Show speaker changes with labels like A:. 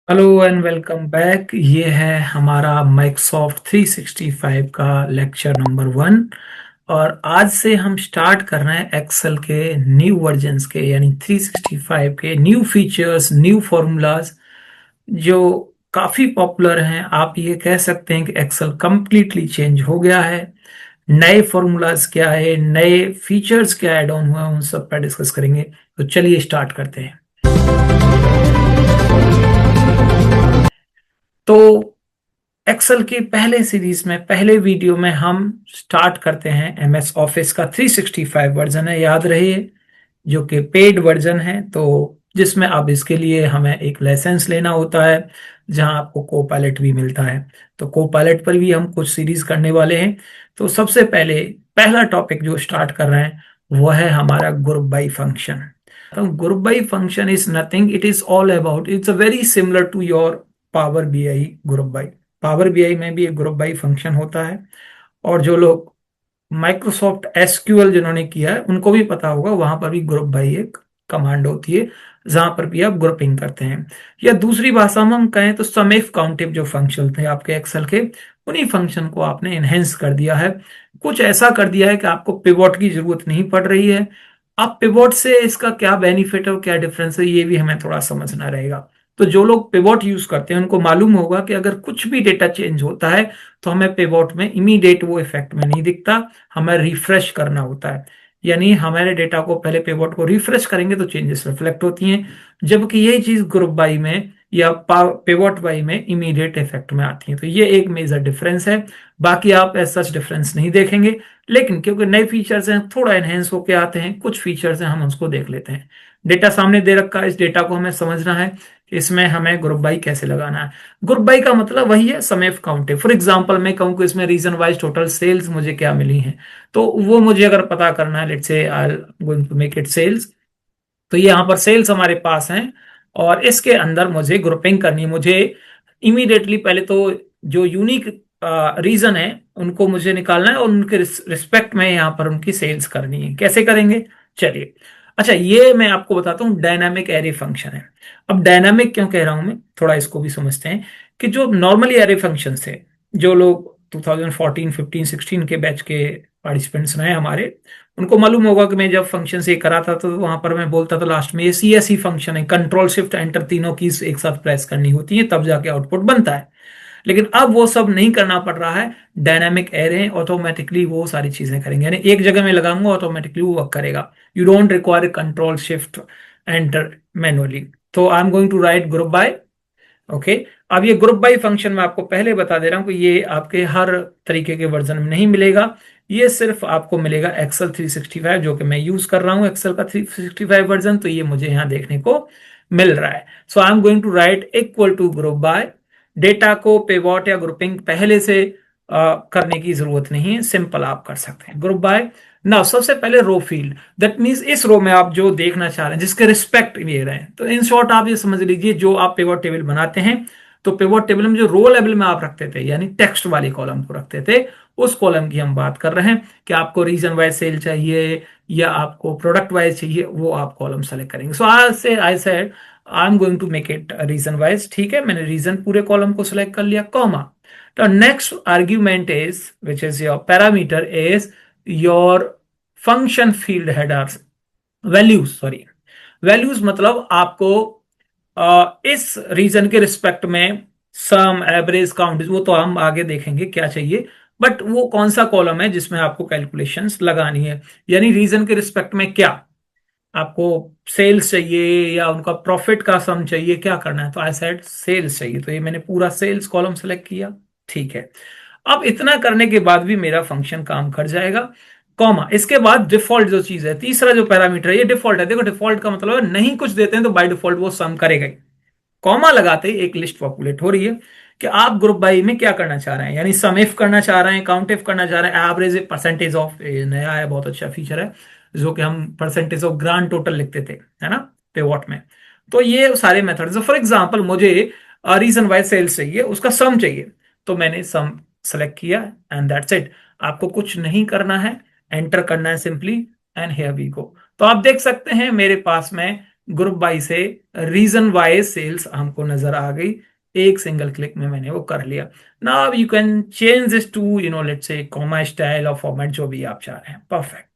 A: Hello and welcome back. ये है हमारा माइक्रोसॉफ्ट 365 का लेक्चर नंबर 1। और आज से हम स्टार्ट कर रहे हैं एक्सेल के न्यू वर्जन्स के, यानी 365 के न्यू फीचर्स, न्यू फॉर्मूलाज जो काफ़ी पॉपुलर हैं। आप ये कह सकते हैं कि एक्सेल कंप्लीटली चेंज हो गया है। नए फॉर्मूलाज क्या है, नए फीचर्स क्या ऐड ऑन हुआ, उन सब पर डिस्कस करेंगे। तो चलिए स्टार्ट करते हैं। तो एक्सेल की पहले सीरीज में, पहले वीडियो में हम स्टार्ट करते हैं एमएस ऑफिस का 365 वर्जन है, याद रहे, जो कि पेड वर्जन है। तो जिसमें अब इसके लिए हमें एक लाइसेंस लेना होता है, जहां आपको को पायलट भी मिलता है। तो को पायलट पर भी हम कुछ सीरीज करने वाले हैं। तो सबसे पहले पहला टॉपिक जो स्टार्ट कर रहे हैं वो है हमारा ग्रुप बाई फंक्शन। तो group by function is nothing, it is all about, it's a very similar to your power BI group by. Power BI में भी एक ग्रुप बाई फंक्शन होता है। और जो लोग माइक्रोसॉफ्ट एसक्यूएल जिन्होंने किया है उनको भी पता होगा, वहां पर भी ग्रुप बाई एक कमांड होती है, जहां पर भी आप ग्रुपिंग करते हैं। या दूसरी भाषा में हम कहें तो सम इफ काउंटिव जो फंक्शन थे आपके एक्सेल के, उन्हीं फंक्शन को आपने एनहेंस कर दिया है। कुछ ऐसा कर दिया है कि आपको पिवोट की जरूरत नहीं पड़ रही है। अब पिवोट से इसका क्या बेनिफिट है और क्या डिफरेंस है, ये भी हमें थोड़ा समझना रहेगा। तो जो लोग पिवोट यूज करते हैं उनको मालूम होगा कि अगर कुछ भी डेटा चेंज होता है तो हमें पिवोट में इमीडिएट वो इफेक्ट में नहीं दिखता, हमें रिफ्रेश करना होता है। यानी हमारे डेटा को पहले पिवोट को रिफ्रेश करेंगे तो चेंजेस रिफ्लेक्ट होती हैं, जबकि यही चीज ग्रुप बाई में या पिवोट बाई में इमीडिएट इफेक्ट में आती है। तो ये एक मेजर डिफरेंस है। बाकी आप ऐसा सच डिफरेंस नहीं देखेंगे, लेकिन क्योंकि नए फीचर्स हैं थोड़ा एनहेंस होके आते हैं, कुछ फीचर्स हैं हम उसको देख लेते हैं। डेटा सामने दे रखा है, इस डेटा को हमें समझना है कि इसमें हमें ग्रुप बाई कैसे लगाना है। ग्रुप बाई का मतलब वही है सम इफ काउंटिव। फॉर एग्जांपल मैं कहूँ कि इसमें रीजन वाइज टोटल सेल्स मुझे क्या मिली हैं, तो वो मुझे अगर पता करना है, let's say I going to make it sales. तो ये यहाँ पर सेल्स हमारे पास हैं और इसके अंदर मुझे ग्रुपिंग करनी है। मुझे इमीडिएटली पहले तो जो यूनिक रीजन है उनको मुझे निकालना है और उनके रिस्पेक्ट में यहाँ पर उनकी सेल्स करनी है। कैसे करेंगे, चलिए। अच्छा, ये मैं आपको बताता हूँ डायनामिक एरे फंक्शन है। अब डायनामिक क्यों कह रहा हूं मैं, थोड़ा इसको भी समझते हैं। कि जो नॉर्मली एरे फंक्शन थे, जो लोग 2014 15 16 के बैच के पार्टिसिपेंट्स रहे हमारे, उनको मालूम होगा कि मैं जब फंक्शन से कराता था तो वहां पर मैं बोलता था लास्ट में ये सीएसई फंक्शन है, कंट्रोल शिफ्ट एंटर तीनों कीज एक साथ प्रेस करनी होती है तब जाके आउटपुट बनता है। लेकिन अब वो सब नहीं करना पड़ रहा है। डायनामिक एरे ऑटोमेटिकली वो सारी चीजें करेंगे, यानी एक जगह में लगाऊंगा ऑटोमेटिकली वो वर्क करेगा। You don't require control shift enter manually. तो I am going to write group by. Okay. अब ये ग्रुप बाई फंक्शन मैं आपको पहले बता दे रहा हूं कि ये आपके हर तरीके के वर्जन में नहीं मिलेगा। ये सिर्फ आपको मिलेगा एक्सेल 365, जो कि मैं यूज कर रहा हूं एक्सेल का 365 वर्जन, तो ये मुझे यहां देखने को मिल रहा है। So I am going to write equal to group by. Data को पिवोट या ग्रुपिंग पहले से करने की जरूरत नहीं है, सिंपल आप कर सकते हैं ग्रुप बाय। ना सबसे पहले रो फील्ड, दैट मीन्स इस रो में आप जो देखना चाह रहे हैं जिसके रिस्पेक्ट ये रहे हैं, तो इन शॉर्ट आप ये समझ लीजिए जो आप पिवोट टेबल बनाते हैं, तो पिवोट टेबल में जो रो लेवल में आप रखते थे यानी टेक्स्ट वाले कॉलम को रखते थे, उस कॉलम की हम बात कर रहे हैं कि आपको रीजन वाइज सेल चाहिए या आपको प्रोडक्ट वाइज चाहिए, वो आप कॉलम सेलेक्ट करेंगे। So I said I am going to make it region wise. ठीक है, मैंने रीजन पूरे कॉलम को सिलेक्ट कर लिया, कॉमा। तो next argument is which is your parameter is your function field headers, values, sorry values, मतलब आपको इस रीजन के रिस्पेक्ट में सम एवरेज काउंट, वो तो हम आगे देखेंगे क्या चाहिए, बट वो कौन सा कॉलम है जिसमें आपको कैलकुलेशंस लगानी है, यानी रीजन के रिस्पेक्ट में क्या आपको सेल्स चाहिए या उनका प्रॉफिट का सम चाहिए, क्या करना है। तो आई सेड सेल्स चाहिए, तो ये मैंने पूरा सेल्स कॉलम सेलेक्ट किया। ठीक है, अब इतना करने के बाद भी मेरा फंक्शन काम कर जाएगा, कॉमा। इसके बाद डिफॉल्ट जो चीज है, तीसरा जो पैरामीटर है, ये डिफॉल्ट है। देखो डिफॉल्ट का मतलब है नहीं कुछ देते हैं तो बाय डिफॉल्ट वो सम करेगा ही। कॉमा लगाते ही एक लिस्ट पॉपुलेट हो रही है कि आप ग्रुप बाई में क्या करना चाह रहे हैं, यानी सम इफ करना चाह रहे हैं, काउंट इफ करना चाह रहे हैं, एवरेज परसेंटेज ऑफ, नया है बहुत अच्छा फीचर है, जो कि हम परसेंटेज ऑफ ग्रांड टोटल लिखते थे, है ना, पेवॉट में। तो ये सारे मेथड्स, फॉर एग्जांपल मुझे रीजन वाइज सेल्स चाहिए, उसका सम चाहिए, तो मैंने सम सेलेक्ट किया एंड दैट्स इट। आपको कुछ नहीं करना है, एंटर करना है simply, and here we go. तो आप देख सकते हैं मेरे पास में ग्रुप बाय से रीजन वाइज सेल्स हमको नजर आ गई। एक सिंगल क्लिक में मैंने वो कर लिया। Now you can change this to let's say comma style और फॉर्मेट जो भी आप चाह रहे हैं। परफेक्ट।